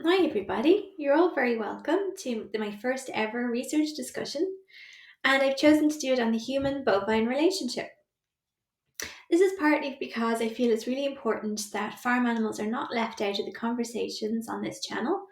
Hi, everybody. You're all very welcome to my first ever research discussion, and I've chosen to do it on the human-bovine relationship. This is partly because I feel it's really important that farm animals are not left out of the conversations on this channel,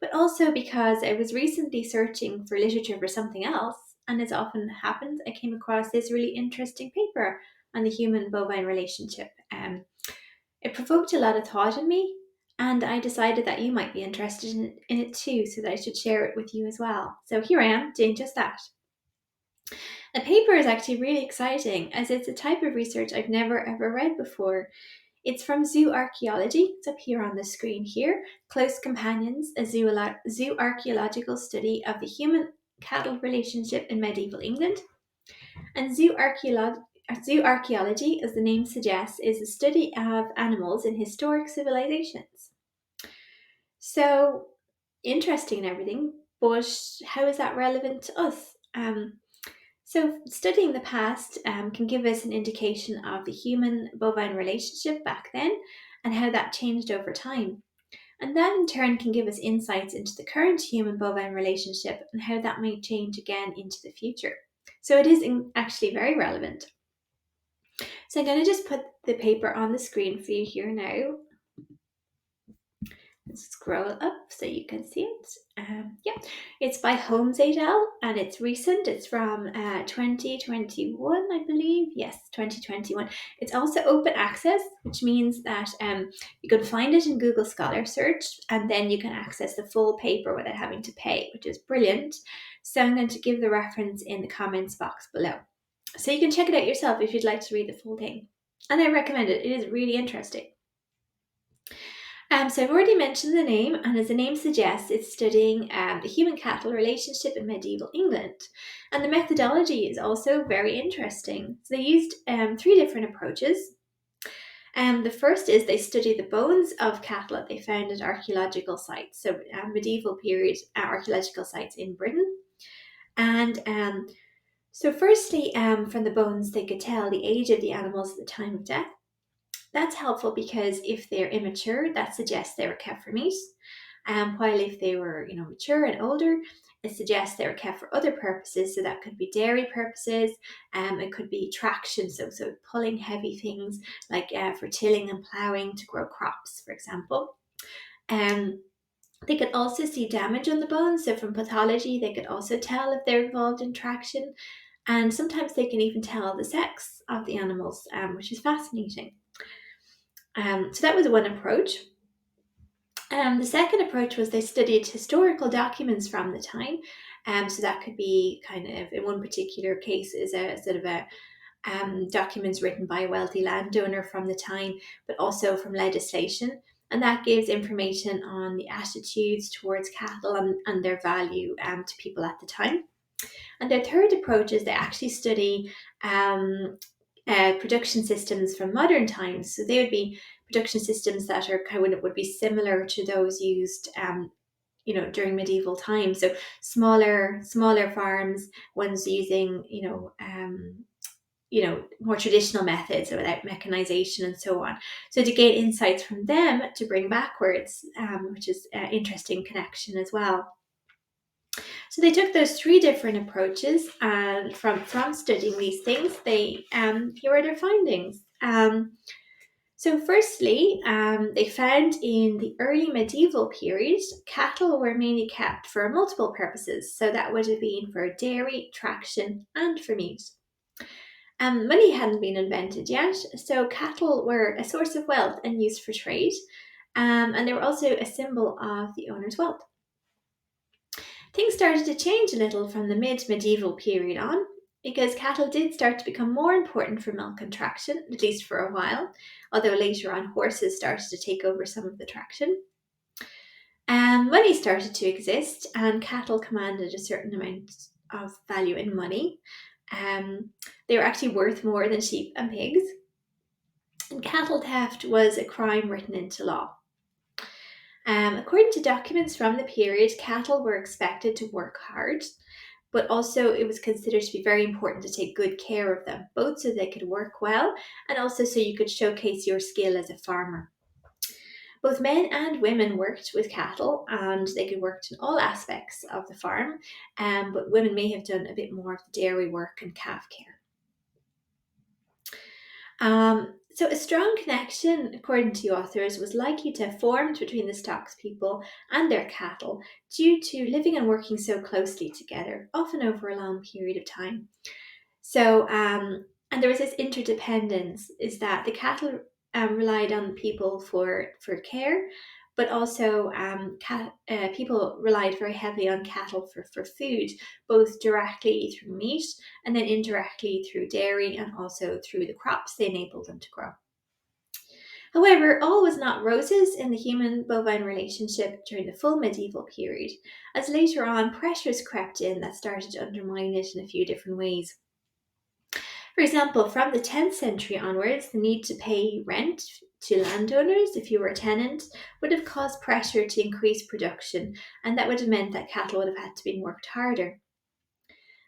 but also because I was recently searching for literature for something else, and as often happens, I came across this really interesting paper on the human-bovine relationship. It provoked a lot of thought in me, and I decided that you might be interested in it too, so that I should share it with you as well. So here I am doing just that. The paper is actually really exciting as it's a type of research I've never ever read before. It's from zoo archaeology. It's up here on the screen here. Close Companions, a zoo archaeological study of the human cattle relationship in medieval England. And zoo archaeology, as the name suggests, is the study of animals in historic civilizations. So interesting and everything, but how is that relevant to us? So studying the past can give us an indication of the human-bovine relationship back then and how that changed over time. And that in turn can give us insights into the current human-bovine relationship and how that might change again into the future. So it is actually very relevant. So I'm going to just put the paper on the screen for you here now. Scroll up so you can see it. Yeah, it's by Holmes et al. And it's recent. It's from 2021, I believe. Yes, 2021. It's also open access, which means that you can find it in Google Scholar search and then you can access the full paper without having to pay, which is brilliant. So I'm going to give the reference in the comments box below. So you can check it out yourself if you'd like to read the full thing. And I recommend it. It is really interesting. So I've already mentioned the name, and as the name suggests, it's studying the human-cattle relationship in medieval England. And the methodology is also very interesting. So they used three different approaches. The first is they study the bones of cattle that they found at archaeological sites, so medieval period archaeological sites in Britain. And so firstly, from the bones, they could tell the age of the animals at the time of death. That's helpful because if they're immature, that suggests they were kept for meat. While if they were, mature and older, it suggests they were kept for other purposes. So that could be dairy purposes. It could be traction, so pulling heavy things like for tilling and ploughing to grow crops, for example. They could also see damage on the bones. So from pathology, they could also tell if they're involved in traction. And sometimes they can even tell the sex of the animals, which is fascinating. So that was one approach. The second approach was they studied historical documents from the time. So that could be kind of, in one particular case, is a sort of a documents written by a wealthy landowner from the time, but also from legislation. And that gives information on the attitudes towards cattle and their value to people at the time. And their third approach is they actually study production systems from modern times. So they would be production systems that are kind of would be similar to those used during medieval times. So smaller farms, ones using more traditional methods without mechanization and so on. So to gain insights from them to bring backwards, which is an interesting connection as well. So they took those three different approaches, and from studying these things, they here are their findings. So firstly, they found in the early medieval period, cattle were mainly kept for multiple purposes. So that would have been for dairy, traction, and for meat. Money hadn't been invented yet, so cattle were a source of wealth and used for trade, and they were also a symbol of the owner's wealth. Things started to change a little from the mid-medieval period on, because cattle did start to become more important for milk and traction, at least for a while, although later on horses started to take over some of the traction. Money started to exist, and cattle commanded a certain amount of value in money. They were actually worth more than sheep and pigs. And cattle theft was a crime written into law. According to documents from the period, cattle were expected to work hard, but also it was considered to be very important to take good care of them, both so they could work well and also so you could showcase your skill as a farmer. Both men and women worked with cattle and they could work in all aspects of the farm, but women may have done a bit more of the dairy work and calf care. So a strong connection, according to the authors, was likely to have formed between the stocks people and their cattle due to living and working so closely together, often over a long period of time. So, and there was this interdependence, is that the cattle relied on people for care, but also people relied very heavily on cattle for food, both directly through meat and then indirectly through dairy and also through the crops they enabled them to grow. However, all was not roses in the human-bovine relationship during the full medieval period, as later on pressures crept in that started to undermine it in a few different ways. For example, from the 10th century onwards, the need to pay rent to landowners if you were a tenant would have caused pressure to increase production, and that would have meant that cattle would have had to be worked harder.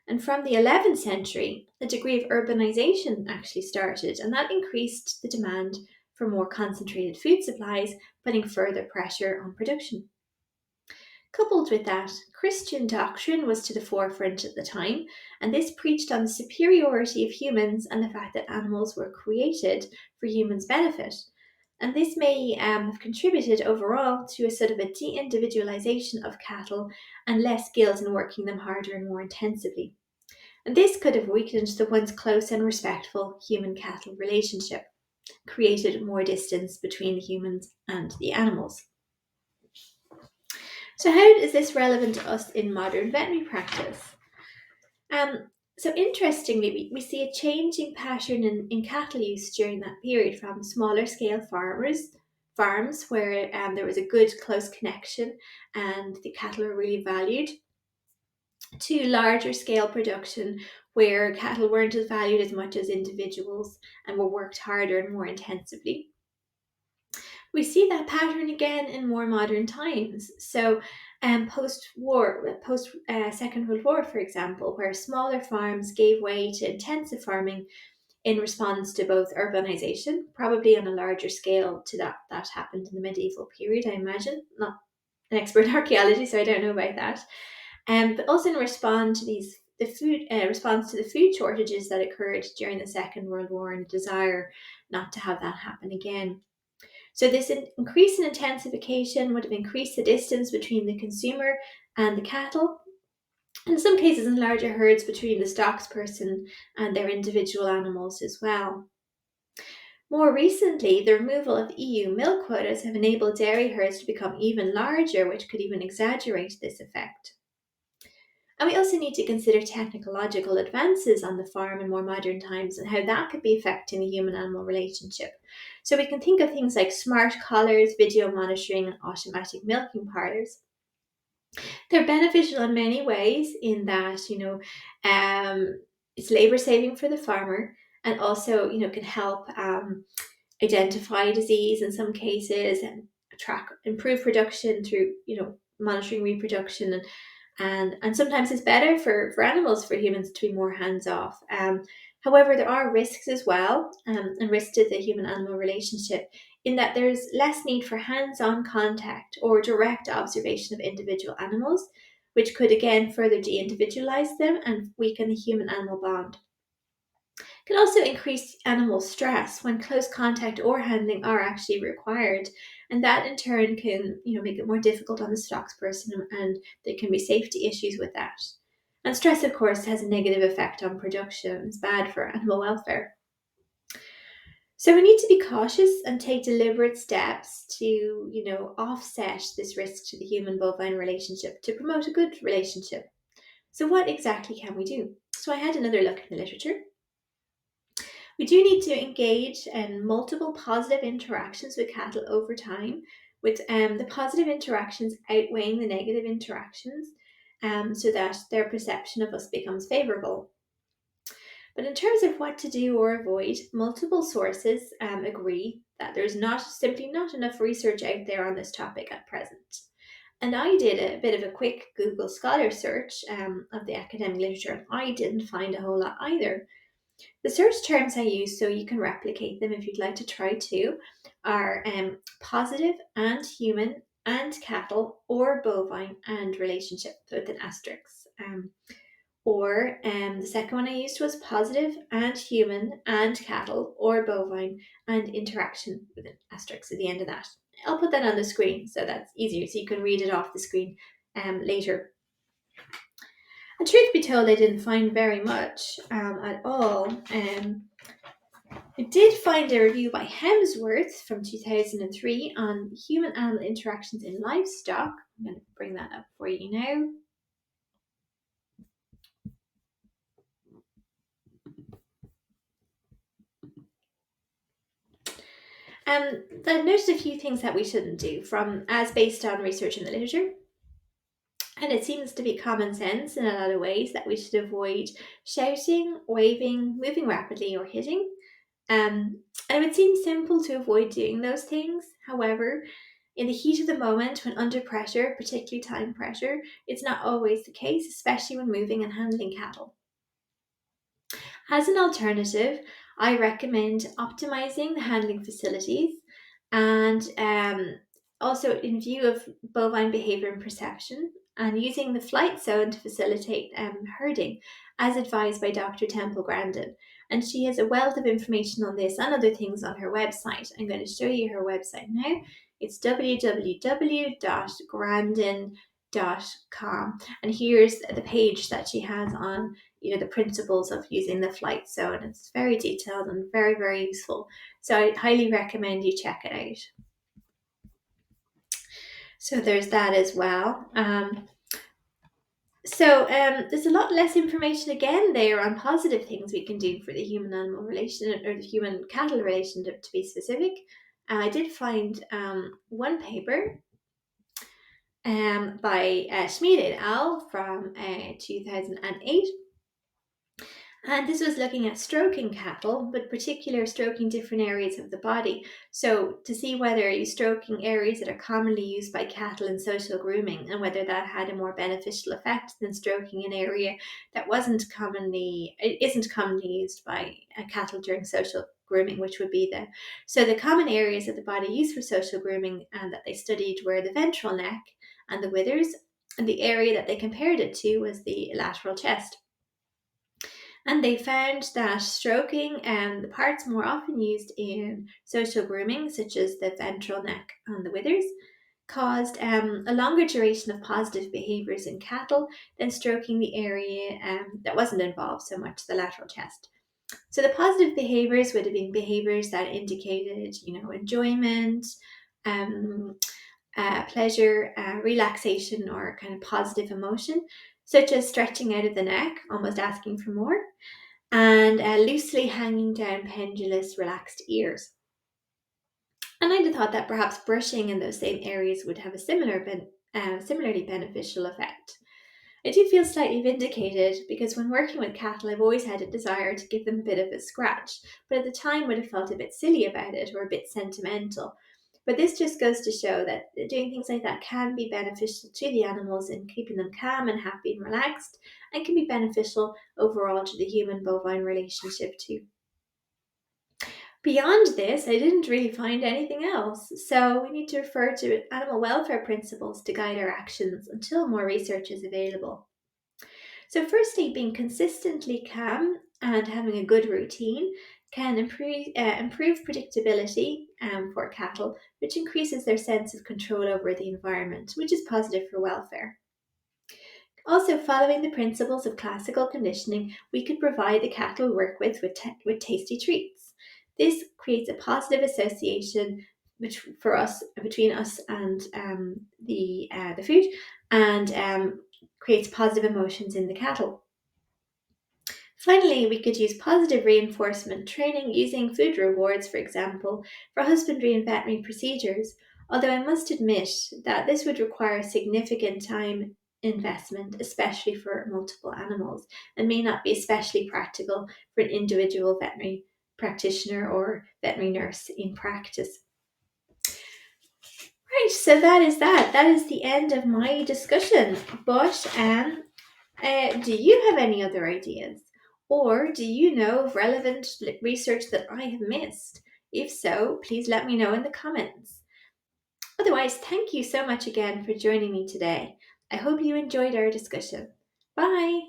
And from the 11th century, a degree of urbanization actually started, and that increased the demand for more concentrated food supplies, putting further pressure on production. Coupled with that, Christian doctrine was to the forefront at the time, and this preached on the superiority of humans and the fact that animals were created for humans' benefit. And this may have contributed overall to a sort of a de individualization of cattle and less guilt in working them harder and more intensively. And this could have weakened the once close and respectful human cattle relationship, created more distance between the humans and the animals. So, how is this relevant to us in modern veterinary practice? So, interestingly, we see a changing pattern in cattle use during that period from smaller scale farms where there was a good close connection and the cattle were really valued, to larger scale production where cattle weren't as valued as much as individuals and were worked harder and more intensively. We see that pattern again in more modern times. So, post Second World War, for example, where smaller farms gave way to intensive farming in response to both urbanization, probably on a larger scale to that happened in the medieval period, I imagine. Not an expert in archaeology, so I don't know about that. But also in response to the food shortages that occurred during the Second World War and a desire not to have that happen again. So this increase in intensification would have increased the distance between the consumer and the cattle. In some cases, in larger herds between the stocks person and their individual animals as well. More recently, the removal of EU milk quotas have enabled dairy herds to become even larger, which could even exaggerate this effect. And we also need to consider technological advances on the farm in more modern times and how that could be affecting the human animal relationship. So we can think of things like smart collars, video monitoring, and automatic milking parlours. They're beneficial in many ways in that, it's labour saving for the farmer and also, can help identify disease in some cases and improve production through, monitoring reproduction and sometimes it's better for animals for humans to be more hands off. However, there are risks as well, and risks to the human animal relationship in that there's less need for hands on contact or direct observation of individual animals, which could again further de individualize them and weaken the human animal bond. It can also increase animal stress when close contact or handling are actually required, and that in turn can make it more difficult on the stocks person, and there can be safety issues with that. And stress, of course, has a negative effect on production. It's bad for animal welfare. So we need to be cautious and take deliberate steps to, offset this risk to the human-bovine relationship to promote a good relationship. So what exactly can we do? So I had another look at the literature. We do need to engage in multiple positive interactions with cattle over time, with the positive interactions outweighing the negative interactions, so that their perception of us becomes favourable. But in terms of what to do or avoid, multiple sources agree that there's simply not enough research out there on this topic at present. And I did a bit of a quick Google Scholar search of the academic literature, and I didn't find a whole lot either. The search terms I use, so you can replicate them if you'd like to try to, are positive and human and cattle or bovine and relationship with an asterisk. Or the second one I used was positive and human and cattle or bovine and interaction with an asterisk at the end of that. I'll put that on the screen so that's easier so you can read it off the screen later. And truth be told, I didn't find very much at all. I did find a review by Hemsworth from 2003 on human-animal interactions in livestock. I'm going to bring that up for you now. That noted a few things that we shouldn't do from as based on research in the literature. And it seems to be common sense in a lot of ways that we should avoid shouting, waving, moving rapidly, or hitting. And it would seem simple to avoid doing those things. However, in the heat of the moment, when under pressure, particularly time pressure, it's not always the case, especially when moving and handling cattle. As an alternative, I recommend optimizing the handling facilities and also in view of bovine behavior and perception and using the flight zone to facilitate herding as advised by Dr. Temple Grandin. And she has a wealth of information on this and other things on her website. I'm going to show you her website now. It's www.grandin.com. And here's the page that she has on the principles of using the flight zone. It's very detailed and very, very useful. So I highly recommend you check it out. So there's that as well. There's a lot less information again there on positive things we can do for the human animal relation or the human cattle relationship to be specific. I did find one paper by Schmid et al. From 2008. And this was looking at stroking cattle, but particular stroking different areas of the body. So to see whether you're stroking areas that are commonly used by cattle in social grooming and whether that had a more beneficial effect than stroking an area that isn't commonly used by cattle during social grooming, which would be the common areas of the body used for social grooming and that they studied were the ventral neck and the withers, and the area that they compared it to was the lateral chest. And they found that stroking the parts more often used in social grooming, such as the ventral neck and the withers, caused a longer duration of positive behaviours in cattle than stroking the area that wasn't involved so much, the lateral chest. So the positive behaviours would have been behaviours that indicated, enjoyment, pleasure, relaxation, or kind of positive emotion, such as stretching out of the neck, almost asking for more, and loosely hanging down pendulous, relaxed ears. And I'd have thought that perhaps brushing in those same areas would have a similarly beneficial effect. I do feel slightly vindicated because when working with cattle, I've always had a desire to give them a bit of a scratch, but at the time would have felt a bit silly about it or a bit sentimental. But this just goes to show that doing things like that can be beneficial to the animals in keeping them calm and happy and relaxed, and can be beneficial overall to the human-bovine relationship too. Beyond this, I didn't really find anything else, so we need to refer to animal welfare principles to guide our actions until more research is available. So, firstly, being consistently calm and having a good routine can improve predictability for cattle, which increases their sense of control over the environment, which is positive for welfare. Also, following the principles of classical conditioning, we could provide the cattle we work with tasty treats. This creates a positive association between us and the food, and creates positive emotions in the cattle. Finally, we could use positive reinforcement training using food rewards, for example, for husbandry and veterinary procedures, although I must admit that this would require significant time investment, especially for multiple animals, and may not be especially practical for an individual veterinary practitioner or veterinary nurse in practice. Right, so that is that. That is the end of my discussion. But do you have any other ideas? Or do you know of relevant research that I have missed? If so, please let me know in the comments. Otherwise, thank you so much again for joining me today. I hope you enjoyed our discussion. Bye!